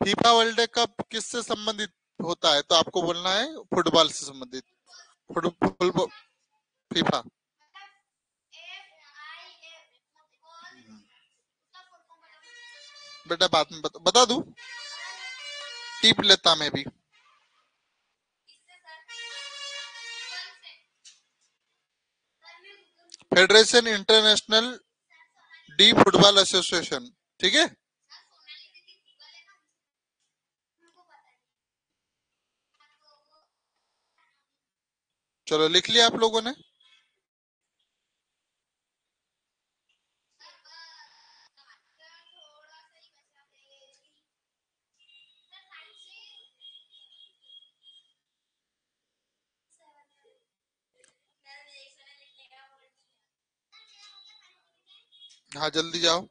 FIFA world cup किससे संबंधित होता है? तो आपको बोलना है फुटबॉल से संबंधित। Football, FIFA. बेटा बाद में बता दूं, टिप लेता मैं भी। Federation international D football association, ठीक है। चलो लिख लिया आप लोगों ने? हाँ जल्दी जाओ।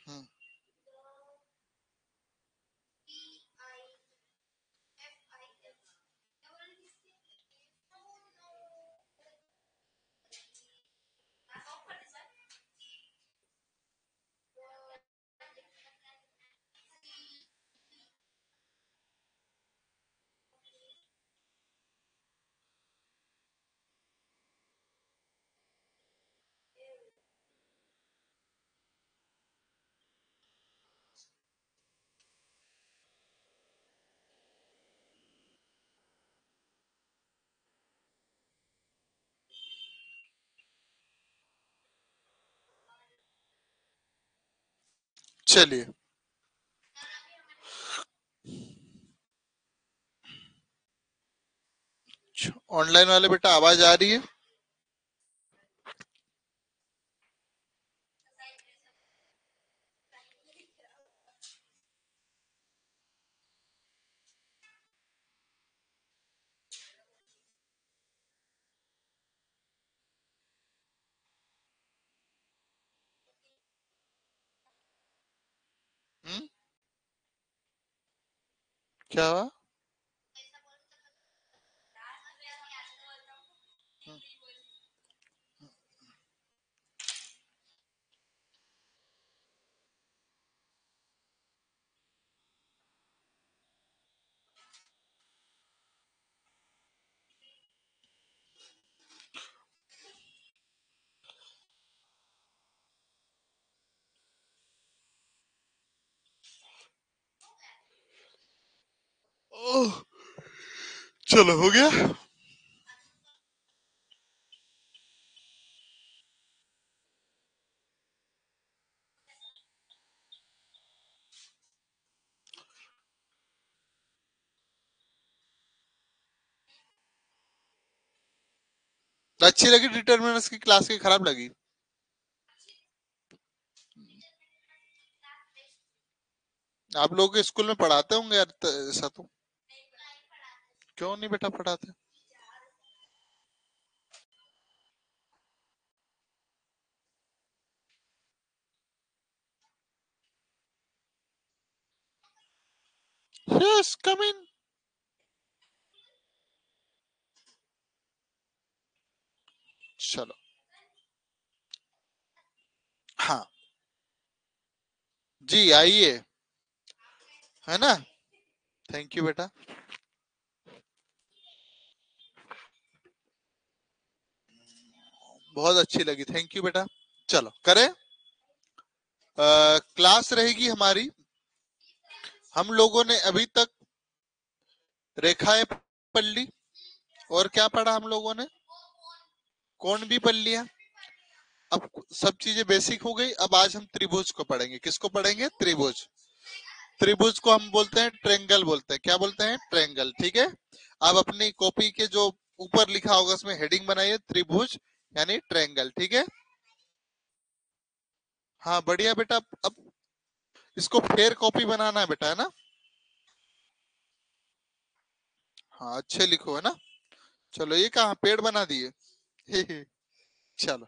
हम्म, चलिए। ऑनलाइन वाले बेटा आवाज आ रही है? क्या हुआ? ओह, चलो हो गया। अच्छी लगी डिटर्मिनेंट्स की क्लास की, खराब लगी? आप लोगों के स्कूल में पढ़ाते होंगे यार ऐसा तो। क्यों नहीं बेटा पढ़ाते? यस कम इन। चलो हाँ जी आइए, है ना। थैंक यू बेटा। बहुत अच्छी लगी, थैंक यू बेटा। चलो करें। क्लास रहेगी हमारी। हम लोगों ने अभी तक रेखाएं पढ़ ली, और क्या पढ़ा हम लोगों ने? कोण भी पढ़ लिया। अब सब चीजें बेसिक हो गई। अब आज हम त्रिभुज को पढ़ेंगे। किसको पढ़ेंगे? त्रिभुज। त्रिभुज को हम बोलते हैं ट्रेंगल बोलते हैं। क्या बोलते हैं? ट्रेंगल, ठीक है। अब अपनी कॉपी के जो ऊपर लिखा होगा उसमें हेडिंग बनाइए, त्रिभुज यानी ट्रेंगल, ठीक है। हाँ बढ़िया बेटा। अब इसको फेयर कॉपी बनाना है बेटा, है ना। हाँ अच्छे लिखो, है ना। चलो ये कहाँ पेड़ बना दिए। चलो,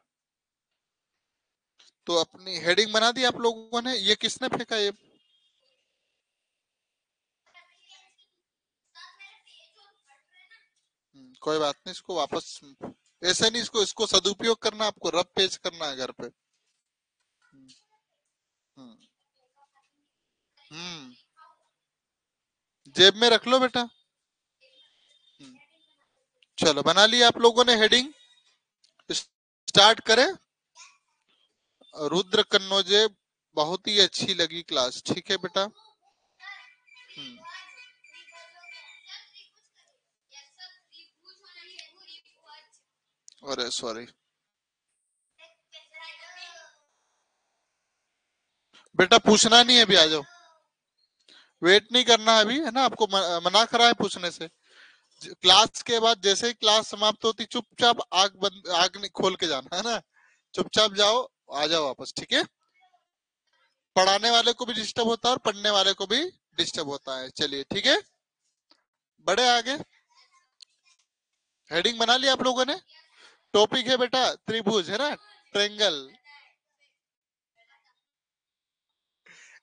तो अपनी हेडिंग बना दी आप लोगों ने। ये किसने फेंका ये? कोई बात नहीं, इसको वापस ऐसे नहीं, इसको इसको सदुपयोग करना, आपको रब पेज करना है घर पे। हम्म हम्म, जेब में रख लो बेटा। हम्म, चलो बना लिया आप लोगों ने हेडिंग। स्टार्ट करें। रुद्र कन्नौजे, बहुत ही अच्छी लगी क्लास, ठीक है बेटा। अरे सॉरी बेटा, पूछना नहीं है अभी, आ जाओ। वेट नहीं करना है अभी, है ना, आपको मना करा है पूछने से। क्लास के बाद जैसे ही क्लास समाप्त होती, चुपचाप आग बंद, आग नहीं खोल के जाना, है ना। चुपचाप जाओ, आ जाओ वापस, ठीक है। पढ़ाने वाले को भी डिस्टर्ब होता है और पढ़ने वाले को भी डिस्टर्ब होता है। चलिए ठीक है, बड़े आगे। हेडिंग बना लिया आप लोगों ने। टॉपिक है बेटा त्रिभुज, है ना, ट्रेंगल।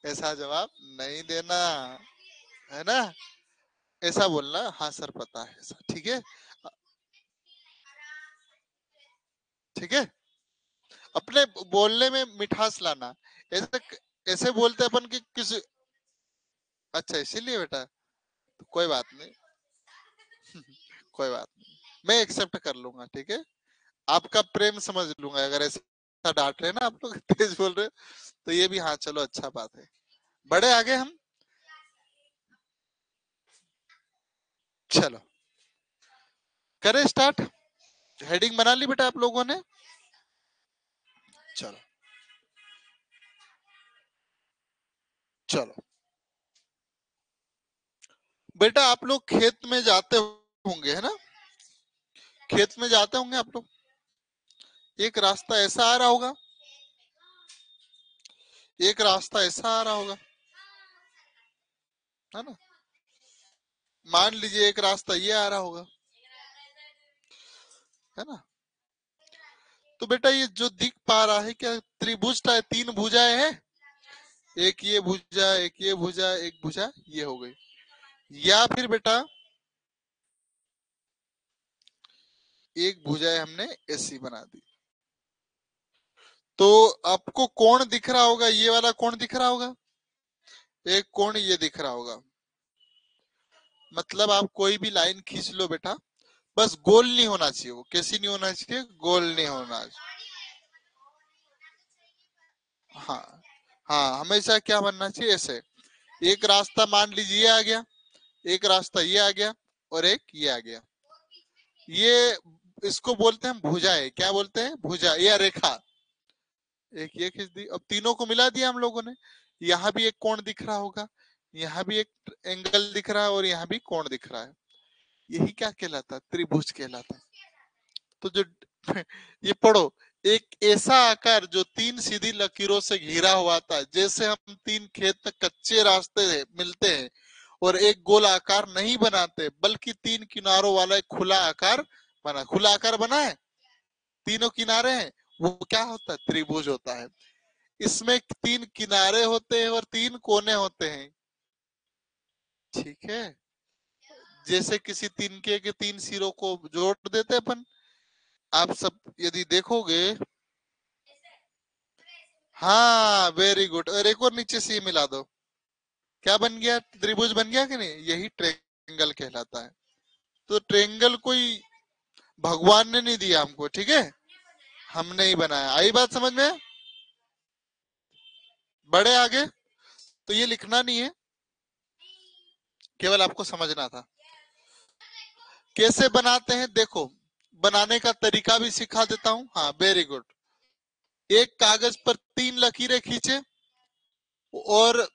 ऐसा जवाब नहीं देना, है ना। ऐसा बोलना, हाँ सर पता है ऐसा, ठीक है। ठीक है, अपने बोलने में मिठास लाना। ऐसे ऐसे बोलते अपन कि किसी। अच्छा इसीलिए बेटा, तो कोई बात नहीं। कोई बात नहीं, मैं एक्सेप्ट कर लूंगा, ठीक है। आपका प्रेम समझ लूंगा, अगर ऐसा डांट रहे ना आप लोग, तेज बोल रहे हो, तो ये भी हाँ चलो अच्छा बात है। बड़े आगे हम। चलो करें स्टार्ट। हेडिंग बना ली बेटा आप लोगों ने। चलो चलो बेटा, आप लोग खेत में जाते होंगे, है ना। खेत में जाते होंगे आप लोग। एक रास्ता ऐसा आ रहा होगा, एक रास्ता ऐसा आ रहा होगा, है ना। मान लीजिए एक रास्ता ये आ रहा होगा, है ना। तो बेटा ये जो दिख पा रहा है, क्या त्रिभुज टाइप तीन भुजाएं हैं। एक ये भुजा, एक ये भुजा, एक भुजा ये हो गई। या फिर बेटा एक भुजाएं हमने ऐसी बना दी। तो आपको कोण दिख रहा होगा, ये वाला कोण दिख रहा होगा, एक कोण ये दिख रहा होगा। मतलब आप कोई भी लाइन खींच लो बेटा, बस गोल नहीं होना चाहिए। वो कैसी नहीं होना चाहिए, गोल नहीं होना चाहिए। हाँ हाँ, हमेशा क्या बनना चाहिए, ऐसे। एक रास्ता मान लीजिए ये आ गया, एक रास्ता ये आ गया, और एक ये आ गया। ये इसको बोलते हैं भुजाएं। क्या बोलते हैं, भुजा या रेखा। एक ये खींच दी, अब तीनों को मिला दिया हम लोगों ने। यहाँ भी एक कोण दिख रहा होगा, यहाँ भी एक एंगल दिख रहा है, और यहाँ भी कोण दिख रहा है। यही क्या कहलाता है, त्रिभुज कहलाता है। तो जो ये पढ़ो, एक ऐसा आकार जो तीन सीधी लकीरों से घिरा हुआ था, जैसे हम तीन खेत में कच्चे रास्ते मिलते हैं और एक गोल आकार नहीं बनाते, बल्कि तीन किनारों वाला एक खुला आकार बना। खुला आकार बना है, तीनों किनारे हैं, वो क्या होता है, त्रिभुज होता है। इसमें तीन किनारे होते हैं और तीन कोने होते हैं, ठीक है। जैसे किसी तिनके के तीन सिरों को जोड़ देते हैं अपन। आप सब यदि देखोगे, हाँ वेरी गुड, और एक और नीचे से ये मिला दो, क्या बन गया, त्रिभुज बन गया कि नहीं। यही ट्रेंगल कहलाता है। तो ट्रेंगल कोई भगवान ने नहीं दिया हमको, ठीक है, हमने ही बनाया। आई बात समझ में। बड़े आगे। तो ये लिखना नहीं है, केवल आपको समझना था। कैसे बनाते हैं देखो, बनाने का तरीका भी सिखा देता हूँ। हाँ वेरी गुड। एक कागज पर तीन लकीरें खींचे, और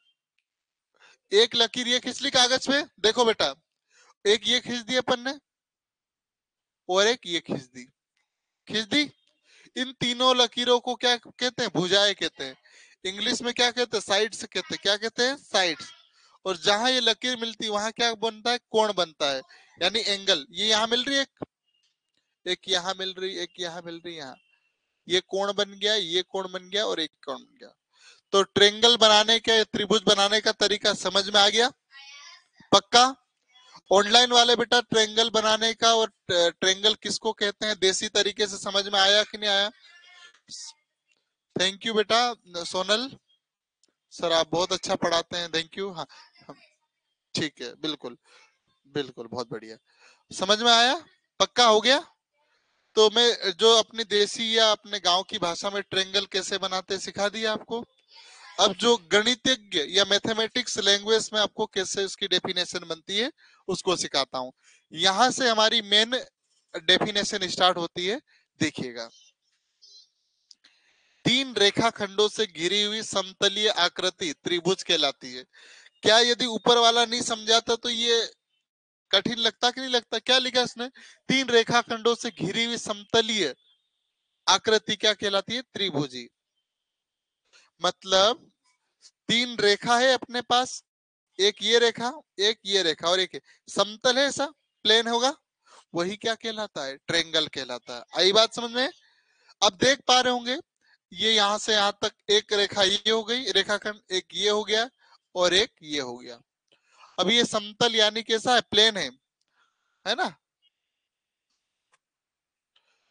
एक लकीर ये खींच ली कागज पे, देखो बेटा, एक ये खींच दी अपन ने, और एक ये खींच दी। खींच दी। इन तीनों लकीरों को क्या कहते हैं, भुजाएं कहते हैं। इंग्लिश में क्या कहते हैं, साइड्स कहते हैं। क्या कहते हैं, साइड्स। और जहां ये लकीर मिलती है वहां क्या बनता है, कोण बनता है, यानी एंगल। ये यहाँ मिल रही है, एक यहाँ मिल रही, एक यहाँ मिल रही, यहाँ ये कोण बन गया, ये कोण बन गया और एक कोण बन गया। तो ट्रेंगल बनाने के, त्रिभुज बनाने का तरीका समझ में आ गया? पक्का? ऑनलाइन वाले बेटा ट्रेंगल बनाने का और ट्रेंगल किसको कहते हैं देसी तरीके से समझ में आया कि नहीं आया? थैंक यू बेटा सोनल सर, आप बहुत अच्छा पढ़ाते हैं, थैंक यू। हाँ ठीक है, बिल्कुल बिल्कुल, बहुत बढ़िया, समझ में आया? पक्का हो गया? तो मैं जो अपनी देसी या अपने गांव की भाषा में ट्रेंगल कैसे बनाते सिखा दिया आपको। अब जो गणितज्ञ या मैथमेटिक्स लैंग्वेज में आपको कैसे उसकी डेफिनेशन बनती है उसको सिखाता हूं। यहां से हमारी मेन डेफिनेशन स्टार्ट होती है, देखिएगा। तीन रेखाखंडों से घिरी हुई समतलीय आकृति त्रिभुज कहलाती है। क्या यदि ऊपर वाला नहीं समझाता तो ये कठिन लगता कि नहीं लगता? क्या लिखा इसने? तीन रेखाखंडों से घिरी हुई समतलीय आकृति क्या कहलाती है? त्रिभुजी। मतलब तीन रेखा है अपने पास, एक ये रेखा, एक ये रेखा और एक समतल है, ऐसा प्लेन होगा, वही क्या कहलाता है? ट्रेंगल कहलाता है। आई बात समझ में? अब देख पा रहे होंगे ये यहां से यहां तक एक रेखा ये हो गई रेखाखंड, एक ये हो गया और एक ये हो गया। अब ये समतल यानी कैसा है? प्लेन है ना?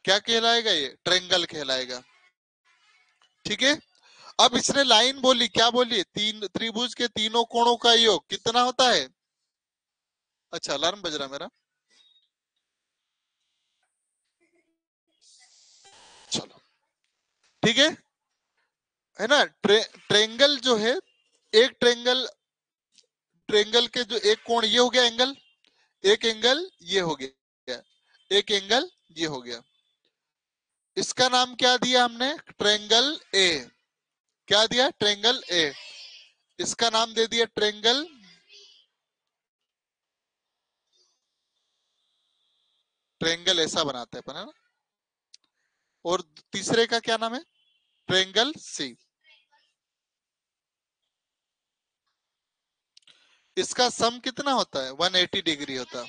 क्या कहलाएगा? ये ट्रेंगल कहलाएगा। ठीक है। अब इसने लाइन बोली, क्या बोली? तीन त्रिभुज के तीनों कोणों का योग कितना होता है? अच्छा अलार्म बज रहा मेरा, चलो ठीक है ना? ट्रेंगल जो है, एक ट्रेंगल, ट्रेंगल के जो एक कोण ये हो गया एंगल, एक एंगल ये हो गया, एक एंगल ये हो गया, इसका नाम क्या दिया हमने? Triangle A. क्या दिया? Triangle A. इसका नाम दे दिया ट्रेंगल, ट्रेंगल ऐसा बनाते हैं अपन, है ना? और तीसरे का क्या नाम है? Triangle C. इसका सम कितना होता है? 180 डिग्री होता है।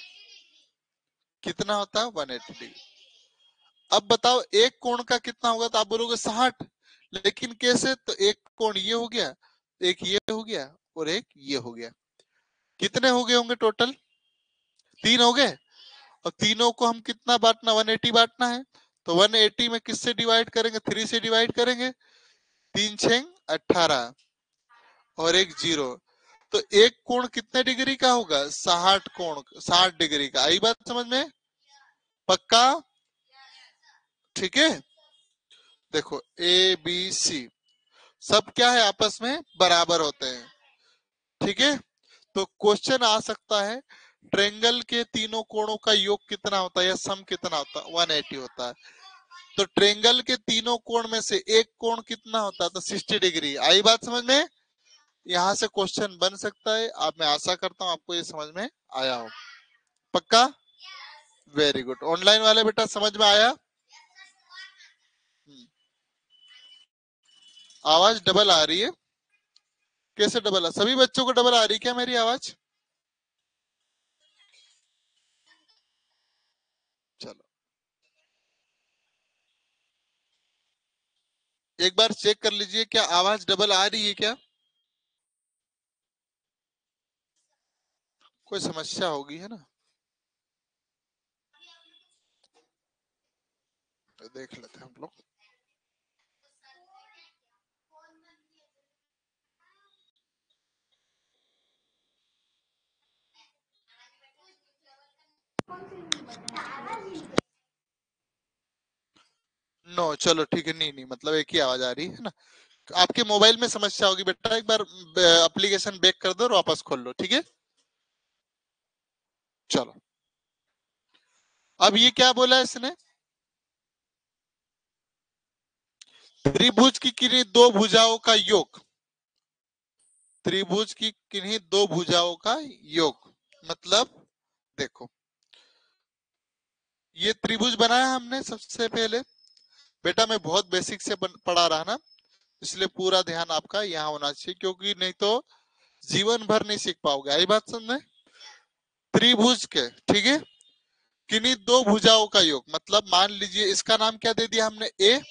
कितना होता है? 180 डिग्री। अब बताओ एक कोण का कितना होगा? तो आप बोलोगे 60, लेकिन कैसे? तो एक कोण ये हो गया, एक ये हो गया और एक ये हो गया। कितने हो गए होंगे टोटल? तीन हो गए। और तीनों को हम कितना बांटना? 180 बांटना है। तो 180 में किससे डिवाइड करेंगे? 3 से डिवाइड करेंगे। 3 6 18 और एक जीरो। तो एक कोण कितने डिग्री का होगा? 60 कोण, 60 डिग्री का। आई बात समझ में? पक्का? ठीक है। देखो ए बी सी सब क्या है? आपस में बराबर होते हैं। ठीक है। तो क्वेश्चन आ सकता है ट्रेंगल के तीनों कोणों का योग कितना होता है या सम कितना होता है? 180 होता है। तो ट्रेंगल के तीनों कोण में से एक कोण कितना होता है? तो 60 डिग्री। आई बात समझ में? यहाँ से क्वेश्चन बन सकता है। आप, मैं आशा करता हूँ आपको ये समझ में आया हो। पक्का? Very good. ऑनलाइन वाले बेटा समझ में आया? आवाज डबल आ रही है? कैसे डबल? सभी बच्चों को डबल आ रही है क्या मेरी आवाज? चलो एक बार चेक कर लीजिए, क्या आवाज डबल आ रही है क्या? कोई समस्या होगी, है ना? तो देख लेते हैं हम लोग। नो चलो ठीक है, नहीं नहीं मतलब एक ही आवाज आ रही है ना? आपके मोबाइल में समस्या होगी बेटा, एक बार एप्लीकेशन बैक कर दो और वापस खोल लो, ठीक है? चलो अब ये क्या बोला है इसने? त्रिभुज की किन्हीं दो भुजाओं का योग, त्रिभुज की किन्हीं दो भुजाओं का योग। मतलब देखो ये त्रिभुज बनाया हमने सबसे पहले। बेटा मैं बहुत बेसिक से पढ़ा रहा ना, इसलिए पूरा ध्यान आपका यहाँ होना चाहिए, क्योंकि नहीं तो जीवन भर नहीं सीख पाओगे। आई बात समझ में? त्रिभुज के, ठीक है, किन्हीं दो भुजाओं का योग, मतलब मान लीजिए इसका नाम क्या दे दिया हमने, ए,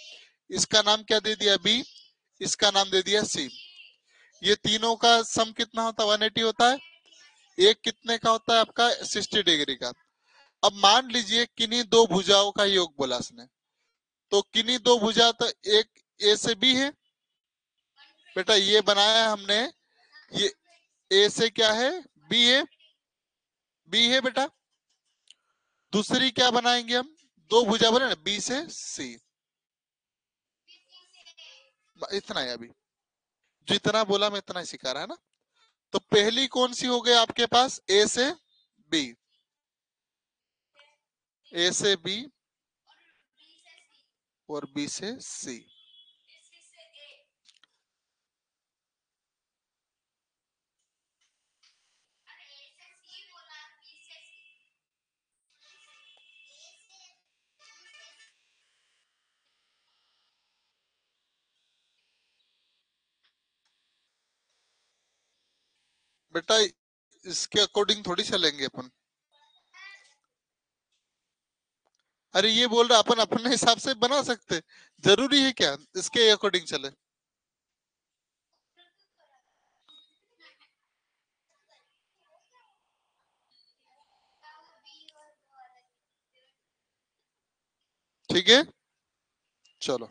इसका नाम क्या दे दिया, बी, इसका नाम दे दिया सी। ये तीनों का सम कितना होता है, 180 होता है। एक कितने का होता है आपका, 60 डिग्री का। अब मान लीजिए किन्हीं दो भुजाओं का योग बोला इसने, तो किन्हीं दो भुजा, तो एक ए से बी है बेटा, ये बनाया हमने, ये ए से क्या है, बी है, बी है बेटा। दूसरी क्या बनाएंगे हम, दो भुजा बने ना, बी से सी। इतना है अभी, जितना बोला मैं इतना ही सिखा रहा है ना। तो पहली कौन सी हो गई आपके पास, ए से बी, ए से बी और बी से सी। बेटा इसके अकॉर्डिंग थोड़ी चलेंगे अपन। अरे ये बोल रहा अपन अपने हिसाब से बना सकते, जरूरी है क्या इसके अकॉर्डिंग चले? ठीक है, चलो।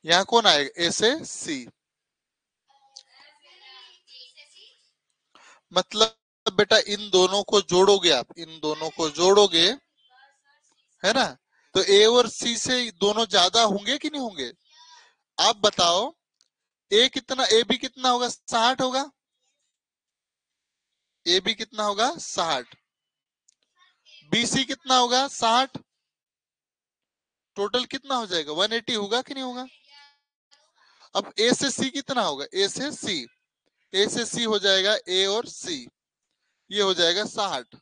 यहाँ कौन आएगा, ए से सी, मतलब बेटा इन दोनों को जोड़ोगे आप, इन दोनों को जोड़ोगे, है ना, तो ए और सी से दोनों ज्यादा होंगे कि नहीं होंगे? आप बताओ, ए कितना, ए बी कितना होगा, 60 होगा। ए बी कितना होगा, 60। बी सी कितना होगा, 60। टोटल कितना हो जाएगा, 180 होगा कि नहीं होगा? अब ए से सी कितना होगा, ए से सी, ए से सी हो जाएगा ए और सी, ये हो जाएगा 60।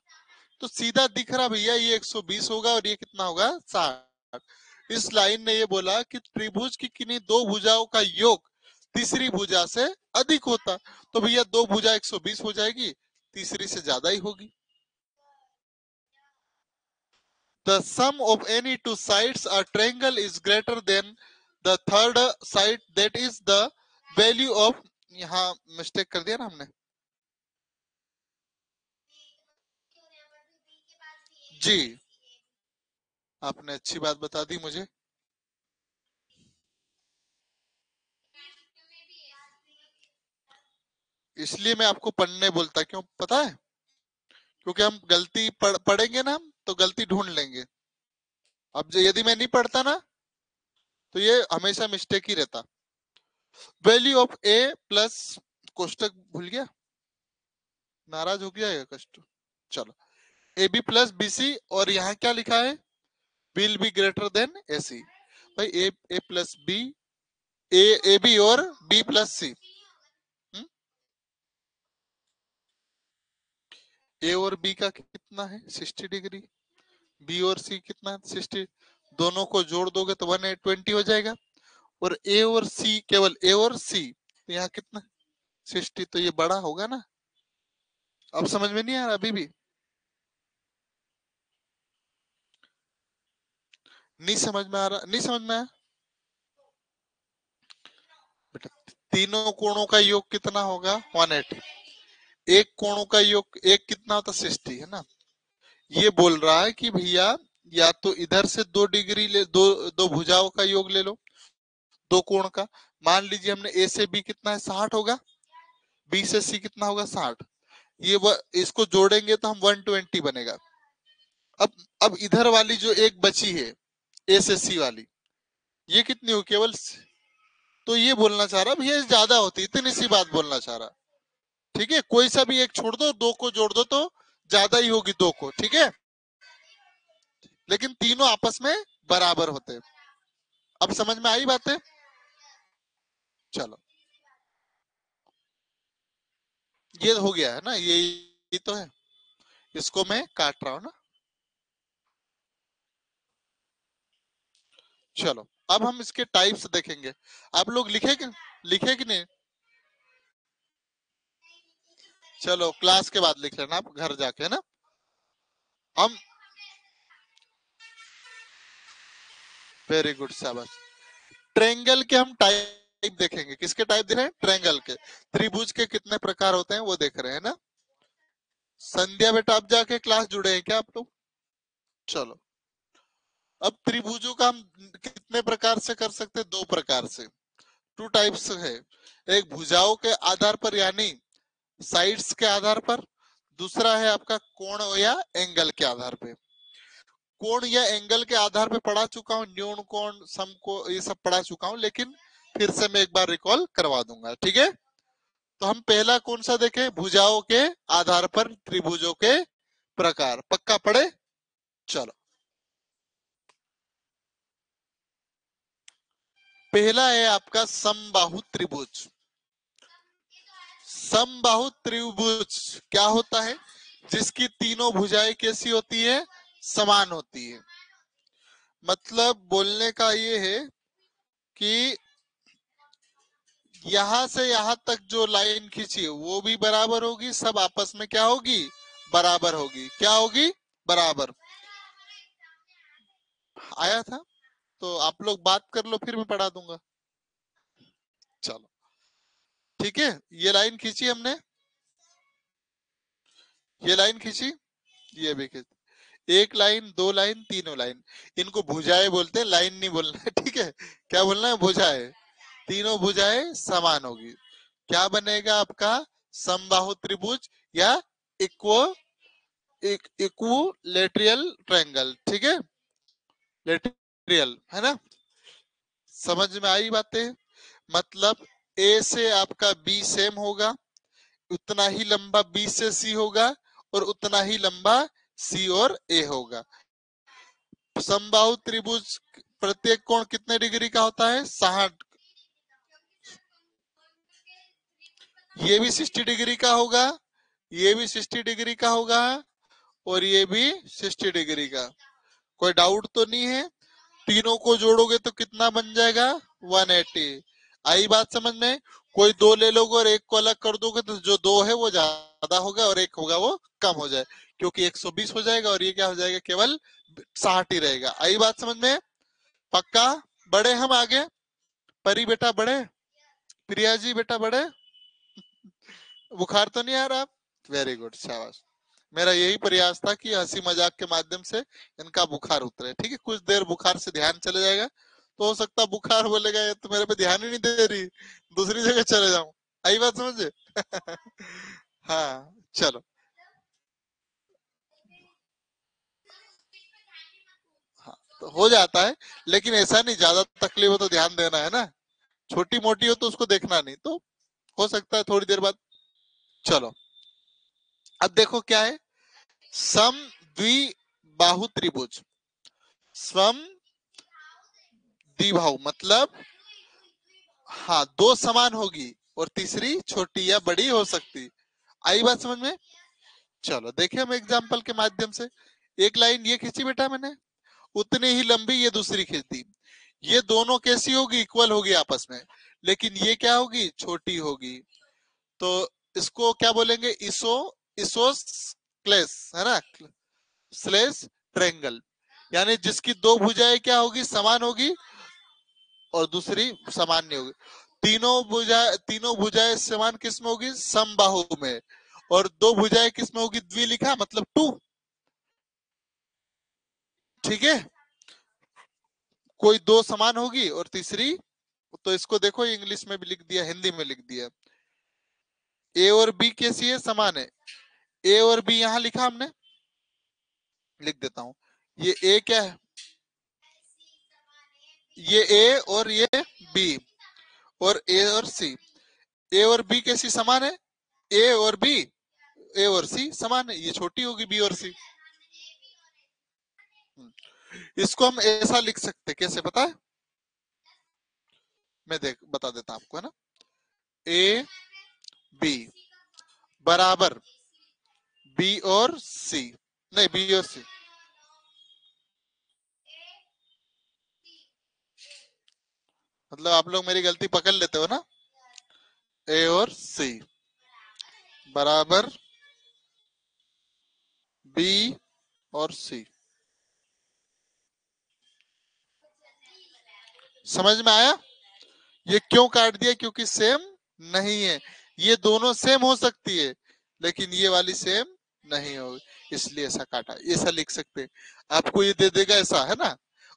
तो सीधा दिख रहा भैया, ये 120 होगा और ये कितना होगा, 60। इस लाइन ने ये बोला कि त्रिभुज की किन्हीं दो भुजाओं का योग तीसरी भुजा से अधिक होता। तो भैया दो भुजा 120 हो जाएगी, तीसरी से ज्यादा ही होगी। The sum of any two sides a triangle is greater than the third side, that is the value of, यहाँ मिस्टेक कर दिया ना हमने, जी आपने अच्छी बात बता दी मुझे। इसलिए मैं आपको पढ़ने बोलता, क्यों पता है? क्योंकि हम गलती पढ़ेंगे ना हम, तो गलती ढूंढ लेंगे। अब यदि मैं नहीं पढ़ता ना, तो ये हमेशा मिस्टेक ही रहता। वैल्यू ऑफ ए प्लस, कोष्टक भूल गया, नाराज हो गया ये कष्ट, चलो, A B plus B C, और यहाँ क्या लिखा है, will be greater than A C. भाई A plus B, A B और बी प्लस सी, ए और बी का कितना है, 60 डिग्री, बी और सी कितना है, 60, दोनों को जोड़ दोगे तो 120 हो जाएगा। और ए और सी, केवल ए और सी, तो यहाँ कितना, 60, तो ये बड़ा होगा ना। अब समझ में नहीं आ रहा अभी भी? नहीं समझ में आ रहा, नहीं समझ में आया बेटा? तीनों कोणों का योग कितना होगा, 180। एक कोणों का योग एक कितना होता, 60, है ना। ये बोल रहा है कि भैया या तो इधर से 2 डिग्री ले, दो दो भुजाओं का योग ले लो, दो कोण का। मान लीजिए हमने ए से बी कितना है, 60 होगा, बी से सी कितना होगा, 60। इसको जोड़ेंगे तो हम 120 बनेगा। अब इधर वाली जो एक बची है, ए से सी वाली, ये कितनी हो, केवल तो ये बोलना चाह रहा भैया ज्यादा होती, इतनी सी बात बोलना चाह रहा। ठीक है, कोई सा भी एक छोड़ दो, दो को जोड़ दो तो ज्यादा ही होगी दो को, ठीक है, लेकिन तीनों आपस में बराबर होते हैं। अब समझ में आई बातें? चलो, ये हो गया है ना, ये तो है, इसको मैं काट रहा हूं ना। चलो, अब हम इसके टाइप्स देखेंगे। आप लोग लिखे कि नहीं? चलो क्लास के बाद लिख लेना आप घर जाके, है ना। हम वेरी गुड, शाबाश। ट्रायंगल के हम टाइप देखेंगे। किसके टाइप देख रहे हैं? ट्रायंगल के। त्रिभुज के कितने प्रकार होते हैं वो देख रहे हैं ना। संध्या बेटा आप जाके क्लास जुड़े हैं क्या आप लोग? चलो, अब त्रिभुजों का हम कितने प्रकार से कर सकते हैं? दो प्रकार से, टू टाइप्स है। एक भुजाओं के आधार पर यानी साइड्स के आधार पर, दूसरा है आपका कोण या एंगल के आधार पे। कोण या एंगल के आधार पे पढ़ा चुका हूँ, न्यून कोण, समकोण, ये सब पढ़ा चुका हूँ, लेकिन फिर से मैं एक बार रिकॉल करवा दूंगा, ठीक है। तो हम पहला कौन सा देखें? भुजाओं के आधार पर त्रिभुजों के प्रकार। पक्का पढ़े? चलो, पहला है आपका समबाहु त्रिभुज। समबाहु त्रिभुज क्या होता है? जिसकी तीनों भुजाएं कैसी होती है? समान होती है। मतलब बोलने का ये है कि यहां से यहां तक जो लाइन खींची वो भी बराबर होगी, सब आपस में क्या होगी? बराबर होगी। क्या होगी? बराबर। आया था तो आप लोग बात कर लो, फिर मैं पढ़ा दूंगा। चलो ठीक है, ये लाइन खींची हमने, ये लाइन खींची, ये भी खींची। एक लाइन, दो लाइन, तीनों लाइन, इनको भुजाएं बोलते हैं, लाइन नहीं बोलना है, ठीक है। क्या बोलना है? भुजाएं। तीनों भुजाएं समान होगी। क्या बनेगा आपका? समबाहु त्रिभुज या इक्वो इक्विलेटरल ट्रायंगल, ठीक है। लेटरियल, है ना। समझ में आई बातें? मतलब ए से आपका बी सेम होगा, उतना ही लंबा बी से सी होगा, और उतना ही लंबा सी और ए होगा। समबाहु त्रिभुज प्रत्येक कोण कितने डिग्री का होता है? 60। ये भी 60 डिग्री का होगा, ये भी 60 डिग्री का होगा, और ये भी 60 डिग्री का। कोई डाउट तो नहीं है? तीनों को जोड़ोगे तो कितना बन जाएगा? 180। आई बात समझ में? कोई दो ले लोगे और एक को अलग कर दोगे तो जो दो है वो ज्यादा होगा और एक होगा वो कम हो जाए, क्योंकि 120 हो जाएगा और ये क्या हो जाएगा? केवल 60 ही रहेगा। आई बात समझ में? पक्का? बड़े हम आगे? परी बेटा बड़े? प्रिया जी बेटा बड़े? बुखार तो नहीं आ रहा? वेरी गुड, शाबाश। मेरा यही प्रयास था कि हंसी मजाक के माध्यम से इनका बुखार उतरे, ठीक है। कुछ देर बुखार से ध्यान चले जाएगा, तो हो सकता है बुखार बोलेगा ये तो मेरे पे ध्यान ही नहीं दे रही, दूसरी जगह चले जाऊं। आई बात समझे? हाँ चलो। हाँ, तो हो जाता है, लेकिन ऐसा नहीं, ज्यादा तकलीफ हो तो ध्यान देना है ना, छोटी मोटी हो तो उसको देखना नहीं, तो हो सकता है थोड़ी देर बाद। चलो, अब देखो क्या है। सम द्वि बाहु त्रिभुज। सम द्विबाहु मतलब, हाँ, दो समान होगी और तीसरी छोटी या बड़ी हो सकती। आई बात समझ में? चलो देखिए हम एग्जाम्पल के माध्यम से। एक लाइन ये खींची बेटा मैंने, उतनी ही लंबी ये दूसरी खींच दी। ये दोनों कैसी होगी? इक्वल होगी आपस में, लेकिन ये क्या होगी? छोटी होगी। तो इसको क्या बोलेंगे? इसोस क्लेस, है ना, स्लेस ट्रेंगल। यानी जिसकी दो भुजाएं क्या होगी? समान होगी, और दूसरी समान नहीं होगी। तीनों भुजाएं समान किस में होगी? समबाहु में। और दो भुजाएं किस में होगी? द्वि लिखा मतलब टू, ठीक है। कोई दो समान होगी और तीसरी, तो इसको देखो इंग्लिश में भी लिख दिया, हिंदी में लिख दिया। ए और बी कैसी है? समान है। ए और बी यहां लिखा हमने, लिख देता हूं। ये ए क्या है? ये ए और ये बी, और ए और सी। ए और बी कैसी समान है? ए और बी, ए और सी समान है, ये छोटी होगी बी और सी। इसको हम ऐसा लिख सकते, कैसे पता है? मैं देख बता देता हूं आपको, है ना। ए बी बराबर बी और सी, नहीं बी और सी, मतलब आप लोग मेरी गलती पकड़ लेते हो ना। ए और सी बराबर बी और सी। समझ में आया? ये क्यों काट दिया? क्योंकि सेम नहीं है। ये दोनों सेम हो सकती है लेकिन ये वाली सेम नहीं होगी, इसलिए ऐसा काटा। ऐसा लिख सकते हैं। आपको ये दे देगा ऐसा, है ना?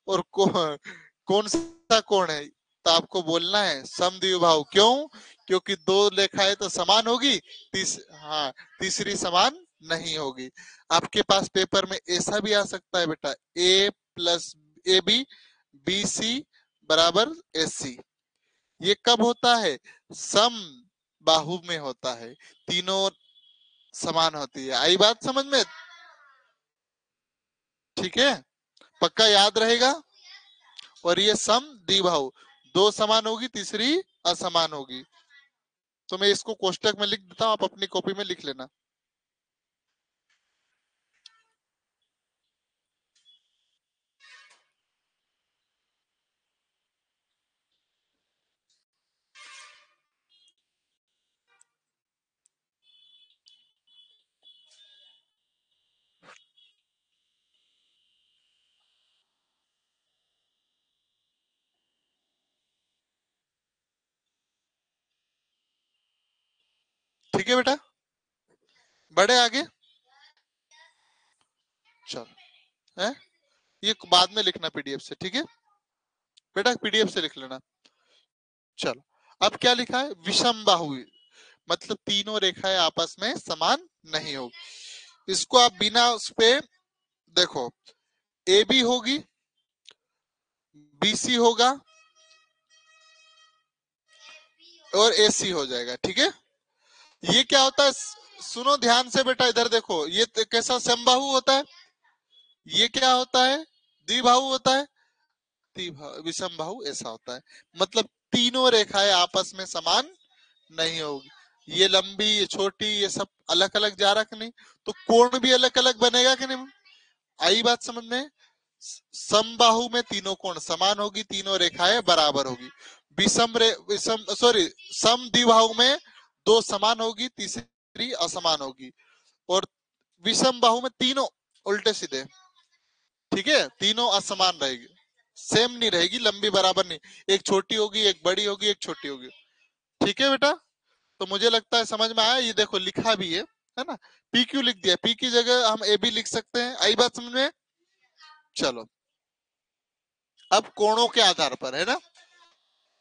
और कौन सा कोण है? तो आपको बोलना है समद्विबाहु। क्यों? क्योंकि दो रेखाएं तो समान होगी, हाँ, तीसरी समान नहीं होगी। आपके पास पेपर में ऐसा भी आ सकता है बेटा, A plus A B, B C बराबर एस सी। ये कब होता है? सम बाहु में होता है, तीनों समान होती है। आई बात समझ में? ठीक है, पक्का याद रहेगा। और ये सम द्विबाहु, दो समान होगी, तीसरी असमान होगी। तो मैं इसको कोष्टक में लिख देता हूं, आप अपनी कॉपी में लिख लेना। ठीक है बेटा, बढ़े आगे। चलो, है ये बाद में लिखना पीडीएफ से, ठीक है बेटा? पीडीएफ से लिख लेना। चलो, अब क्या लिखा है? विषम बाहु, मतलब तीनों रेखाएं आपस में समान नहीं होगी। इसको आप बिना उस पे देखो, ए बी होगी, बी सी होगा और ए सी हो जाएगा। ठीक है, ये क्या होता है? सुनो ध्यान से बेटा, इधर देखो, ये कैसा समबाहु होता है? ये क्या होता है? द्विबाहु होता है। विषम बाहु ऐसा होता है। मतलब तीनों रेखाएं आपस में समान नहीं होगी। ये लंबी, ये छोटी, ये सब अलग अलग जा रहा कि नहीं? तो कोण भी अलग अलग बनेगा कि नहीं? आई बात समझ में? समबाहु में तीनों कोण समान होगी, तीनों रेखाएं बराबर होगी। विषम सॉरी, सम द्विबाहु में दो समान होगी, तीसरी असमान होगी। और विषम बाहु में तीनों उल्टे सीधे। ठीक है, तीनों असमान रहेगी, सेम नहीं रहेगी, लंबी बराबर नहीं। एक छोटी होगी, एक बड़ी होगी, एक छोटी होगी। ठीक है बेटा, तो मुझे लगता है समझ में आया। ये देखो लिखा भी है ना? पी क्यू लिख दिया, पी की जगह हम ए बी लिख सकते हैं। आई बात समझ में? चलो, अब कोणों के आधार पर, है ना,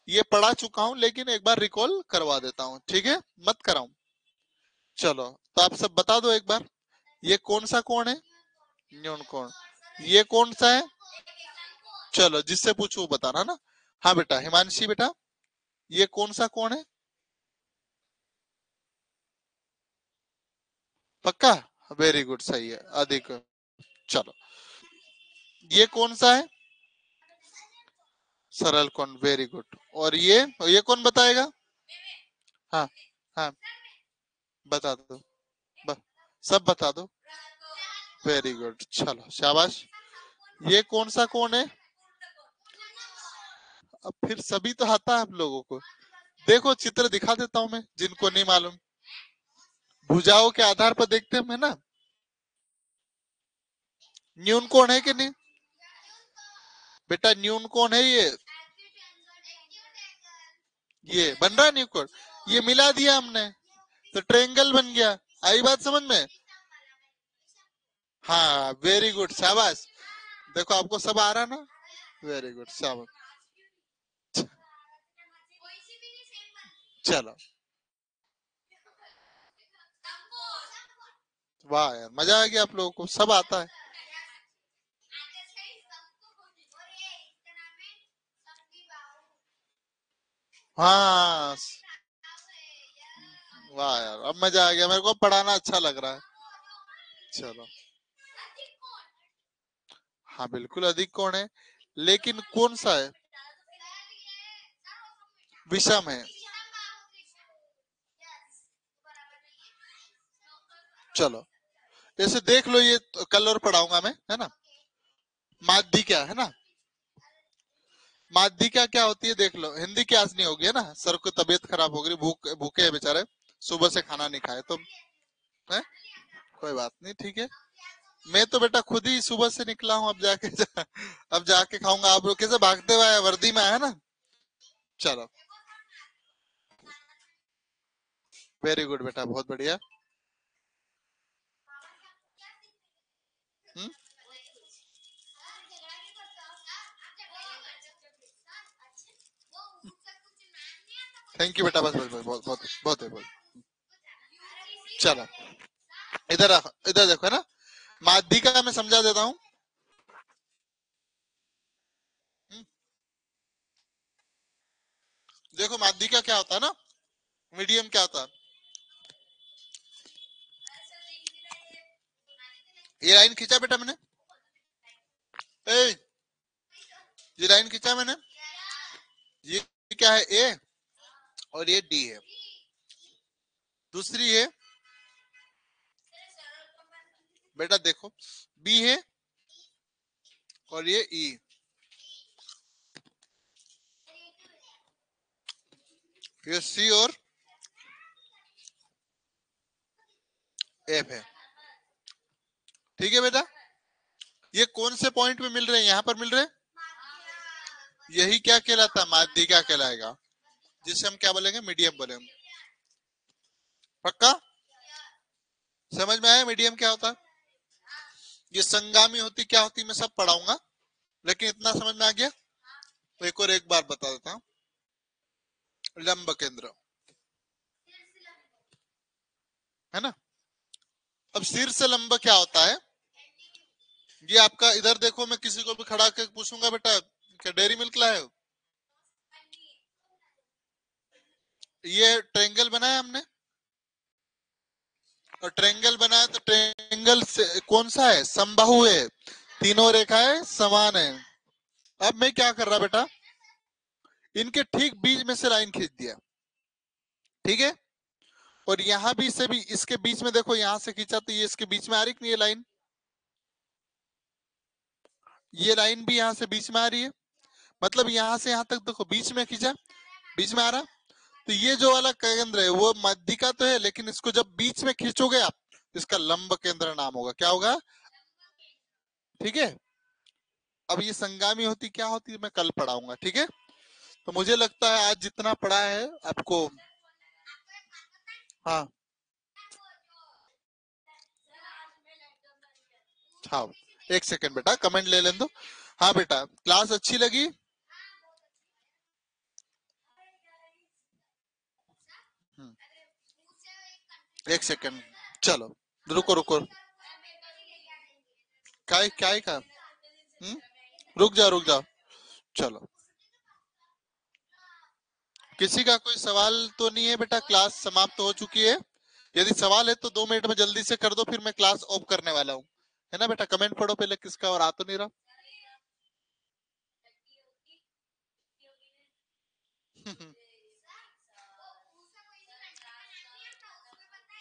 ये पढ़ा चुका हूं लेकिन एक बार रिकॉल करवा देता हूं, ठीक है? मत कराऊं। चलो, तो आप सब बता दो एक बार, ये कौन सा कोण है? न्यून कोण। ये कौन सा है? चलो, जिससे पूछू वो बताना ना। हाँ बेटा, हिमांशी बेटा, ये कौन सा कोण है? पक्का? वेरी गुड, सही है, अधिक। चलो, ये कौन सा है? सरल कोण, वेरी गुड। और ये कौन बताएगा? हाँ, हाँ, बता दो, ब, सब बता दो। वेरी गुड, चलो शाबाश। ये कौन सा कोण है? अब फिर सभी तो आता है आप लोगों को। देखो चित्र दिखा देता हूं मैं, जिनको नहीं मालूम। भुजाओं के आधार पर देखते हैं, है ना? न्यून कोण है कि नहीं बेटा? न्यून कोण है ये बन रहा है न्यू कोण। ये मिला दिया हमने तो ट्रायंगल बन गया। आई बात समझ में? हाँ, वेरी गुड, शाबाश। देखो आपको सब आ रहा ना? वेरी गुड, शाबाश। चलो, वाह यार, मजा आ गया, आप लोगों को सब आता है। हाँ, वाह यार, अब मजा आ गया, मेरे को पढ़ाना अच्छा लग रहा है। चलो, हाँ बिल्कुल अधिक कोण है, लेकिन कौन सा है? विषम है। चलो, जैसे देख लो, ये तो कल और पढ़ाऊंगा मैं, है ना? माध्य क्या है ना? माध्यिका क्या होती है देख लो, हिंदी की आज नहीं होगी है ना, सर को तबीयत खराब हो गई, भूखे है बेचारे, सुबह से खाना नहीं खाए तो है? कोई बात नहीं, ठीक है। मैं तो बेटा खुद ही सुबह से निकला हूँ, अब जाके खाऊंगा। आप लोग कैसे भागते हुए आए, वर्दी में आया ना। चलो वेरी गुड बेटा, बहुत बढ़िया। थैंक यू बेटा, बस बस बस, बहुत बहुत बहुत है बहुत। चलो इधर इधर देखो है ना, माध्यिका मैं समझा देता हूँ। देखो माध्यिका क्या होता है ना, मीडियम क्या होता है। ये लाइन खींचा बेटा मैंने, ए, ये लाइन खींचा मैंने, ये क्या है, ए और ये डी है। दूसरी है बेटा देखो, बी है और ये ई, ये सी और एफ है। ठीक है बेटा, ये कौन से पॉइंट पे मिल रहे हैं, यहाँ पर मिल रहे हैं, यही क्या कहलाता है, माध्यिका कहलाएगा, जिसे हम क्या बोलेंगे, मीडियम बोलेंगे। पक्का समझ में आया मीडियम क्या होता है। ये संगामी होती क्या होती मैं सब पढ़ाऊंगा, लेकिन इतना समझ में आ गया तो एक और एक बार बता देता हूँ। लंब केंद्र है ना। अब सिर से लंब क्या होता है, ये आपका, इधर देखो, मैं किसी को भी खड़ा कर पूछूंगा बेटा क्या डेयरी मिल्क लाए हो, ये ट्रेंगल बनाया हमने, और ट्रेंगल बनाया तो ट्रेंगल से कौन सा है, समबाहु है, तीनों रेखाएं समान है। अब मैं क्या कर रहा बेटा, इनके ठीक बीच में से लाइन खींच दिया, ठीक है। और यहाँ भी से भी इसके बीच में देखो, यहाँ से खींचा तो ये इसके बीच में आ रही नहीं, ये लाइन, ये लाइन भी यहाँ से बीच में आ रही है, मतलब यहाँ से यहाँ तक देखो बीच में खींचा, बीच में आ रहा। तो ये जो वाला केंद्र है वो माध्यिका तो है, लेकिन इसको जब बीच में खींचोगे आप, इसका लंब केंद्र नाम होगा, क्या होगा, ठीक है। अब ये संगामी होती क्या होती है मैं कल पढ़ाऊंगा, ठीक है। तो मुझे लगता है आज जितना पढ़ा है आपको, हाँ हाँ, एक सेकंड बेटा कमेंट ले लें दो। हाँ बेटा क्लास अच्छी लगी, एक सेकंड, चलो रुको रुको, क्या क्या का, रुक जाओ रुक जाओ, चलो किसी का कोई सवाल तो नहीं है बेटा, क्लास समाप्त हो चुकी है। यदि सवाल है तो 2 मिनट में जल्दी से कर दो, फिर मैं क्लास ऑफ करने वाला हूँ, है ना बेटा। कमेंट पढ़ो पहले किसका, और आ तो नहीं रहा।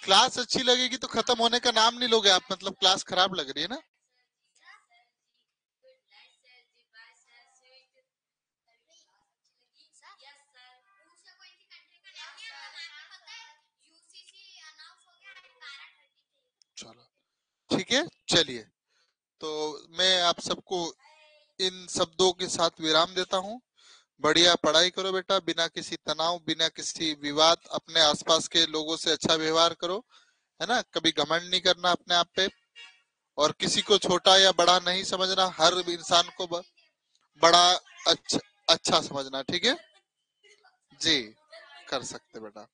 क्लास अच्छी लगेगी तो खत्म होने का नाम नहीं लोगे आप, मतलब क्लास खराब लग रही है ना। चलो ठीक है, चलिए। तो मैं आप सबको इन शब्दों के साथ विराम देता हूँ। बढ़िया पढ़ाई करो बेटा, बिना किसी तनाव, बिना किसी विवाद, अपने आसपास के लोगों से अच्छा व्यवहार करो, है ना। कभी घमंड नहीं करना अपने आप पे, और किसी को छोटा या बड़ा नहीं समझना, हर इंसान को बड़ा अच्छा अच्छा समझना, ठीक है जी। कर सकते बेटा।